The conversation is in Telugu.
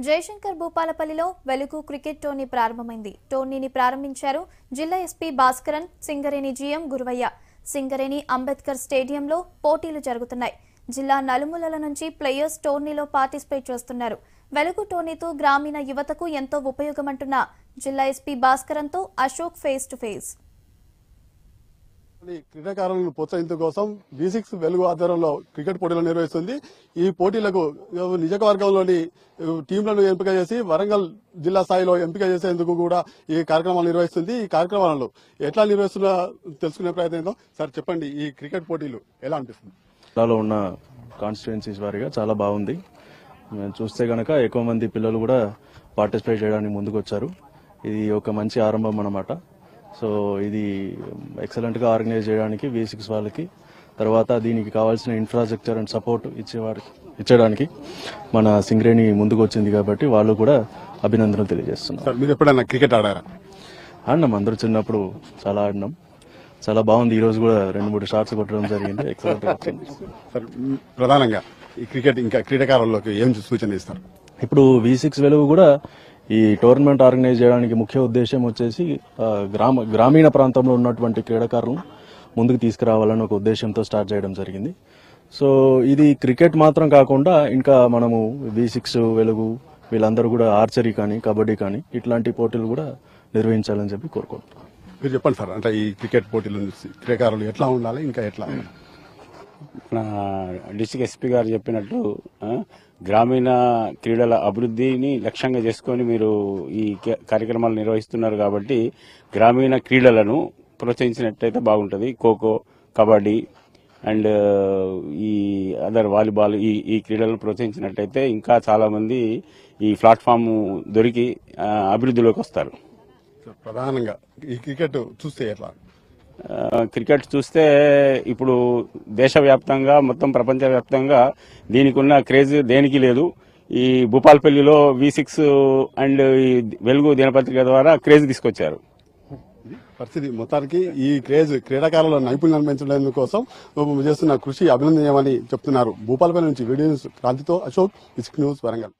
జయశంకర్ భూపాలపల్లిలో వెలుగు క్రికెట్ టోర్నీ ప్రారంభమైంది. టోర్నీని ప్రారంభించారు జిల్లా ఎస్పీ భాస్కరన్, సింగరేణి జీఎం గురువయ్య. సింగరేణి అంబేద్కర్ స్టేడియంలో పోటీలు జరుగుతున్నాయి. జిల్లా నలుమూలల నుంచి ప్లేయర్స్ టోర్నీలో పార్టిసిపేట్ చేస్తున్నారు. వెలుగు టోర్నీతో గ్రామీణ యువతకు ఎంతో ఉపయోగమంటున్న జిల్లా ఎస్పీ భాస్కరన్తో అశోక్ ఫేస్ టు ఫేస్. క్రీడాకారులను ప్రోత్సహించడం కోసం V6 వెలుగు ఆధ్వర్యంలో క్రికెట్ పోటీలు నిర్వహిస్తుంది. ఈ పోటీలకు నియోజకవర్గంలోని టీంలను ఎంపిక చేసి వరంగల్ జిల్లా స్థాయిలో ఎంపిక చేసేందుకు కూడా ఈ కార్యక్రమాలు నిర్వహిస్తుంది. ఈ కార్యక్రమాలను ఎట్లా నిర్వహిస్తున్నా తెలుసుకునే ప్రయత్నం. సార్ చెప్పండి, ఈ క్రికెట్ పోటీలు ఎలా అనిపిస్తుంది? జిల్లాలో ఉన్న కాన్స్టిట్యుయెన్సీస్ వారిగా చాలా బాగుంది. చూస్తే గనక ఎక్కువ మంది పిల్లలు కూడా పార్టిసిపేట్ చేయడానికి ముందుకు వచ్చారు. ఇది ఒక మంచి ఆరంభం అన్నమాట. సో ఇది ఎక్సలెంట్ గా ఆర్గనైజ్ చేయడానికి V6 వాళ్ళకి, తర్వాత దీనికి కావాల్సిన ఇన్ఫ్రాస్ట్రక్చర్ అండ్ సపోర్ట్ ఇచ్చేయడానికి మన సింగరేణి ముందుకు వచ్చింది కాబట్టి వాళ్ళు కూడా అభినందనలు తెలియజేస్తున్నారు. మీరు ఎప్పుడైనా క్రికెట్ ఆడారా? ఆడినాం, అందరూ చిన్నప్పుడు చాలా ఆడినాం. చాలా బాగుంది. ఈ రోజు కూడా 2-3 షాట్స్ కొట్టడం జరిగింది. ఎక్సలెంట్ గా వచ్చింది. ప్రధానంగా ఈ క్రికెట్ ఇంకా క్రీడాకారులకు ఏం సూచన ఇస్తారు? ఇప్పుడు V6 వెలుగు కూడా ఈ టోర్నమెంట్ ఆర్గనైజ్ చేయడానికి ముఖ్య ఉద్దేశం వచ్చేసి గ్రామీణ ప్రాంతంలో ఉన్నటువంటి క్రీడాకారులను ముందుకు తీసుకురావాలని ఒక ఉద్దేశంతో స్టార్ట్ చేయడం జరిగింది. సో ఇది క్రికెట్ మాత్రం కాకుండా ఇంకా మనము V6 వెలుగు వీళ్ళందరూ కూడా ఆర్చరీ కానీ, కబడ్డీ కానీ ఇట్లాంటి పోటీలు కూడా నిర్వహించాలని చెప్పి కోరుకుంటున్నాం. మీరు చెప్పండి సార్, అంటే ఈ క్రికెట్ పోటీలు క్రీడాకారులు ఎట్లా ఉండాలి, ఇంకా ఎట్లా? మన డిస్ట్రిక్ట్ ఎస్పీ గారు చెప్పినట్టు గ్రామీణ క్రీడల అభివృద్ధిని లక్ష్యంగా చేసుకొని మీరు ఈ కార్యక్రమాలు నిర్వహిస్తున్నారు కాబట్టి గ్రామీణ క్రీడలను ప్రోత్సహించినట్టయితే బాగుంటుంది. ఖోఖో, కబడ్డీ అండ్ ఈ అదర్ వాలీబాల్ ఈ క్రీడలను ప్రోత్సహించినట్టయితే ఇంకా చాలా మంది ఈ ప్లాట్ఫామ్ దొరికి అభివృద్ధిలోకి వస్తారు. ప్రధానంగా ఈ క్రికెట్ చూస్తే ఎట్లా? క్రికెట్ చూస్తే ఇప్పుడు దేశవ్యాప్తంగా మొత్తం ప్రపంచవ్యాప్తంగా దీనికి ఉన్న క్రేజ్ దేనికి లేదు. ఈ భూపాలపల్లిలో V6 అండ్ ఈ వెలుగు దినపత్రిక ద్వారా క్రేజ్ తీసుకొచ్చారు. పరిస్థితి మొత్తానికి ఈ క్రేజ్ క్రీడాకారుల నైపుణ్యాన్ని పెంచడం కోసం చేస్తున్న కృషి అభినందనీయమని చెప్తున్నారు. భూపాలపల్లి నుంచి వీడియో న్యూస్ క్రాంతితో అశోక్, V6 న్యూస్, వరంగల్.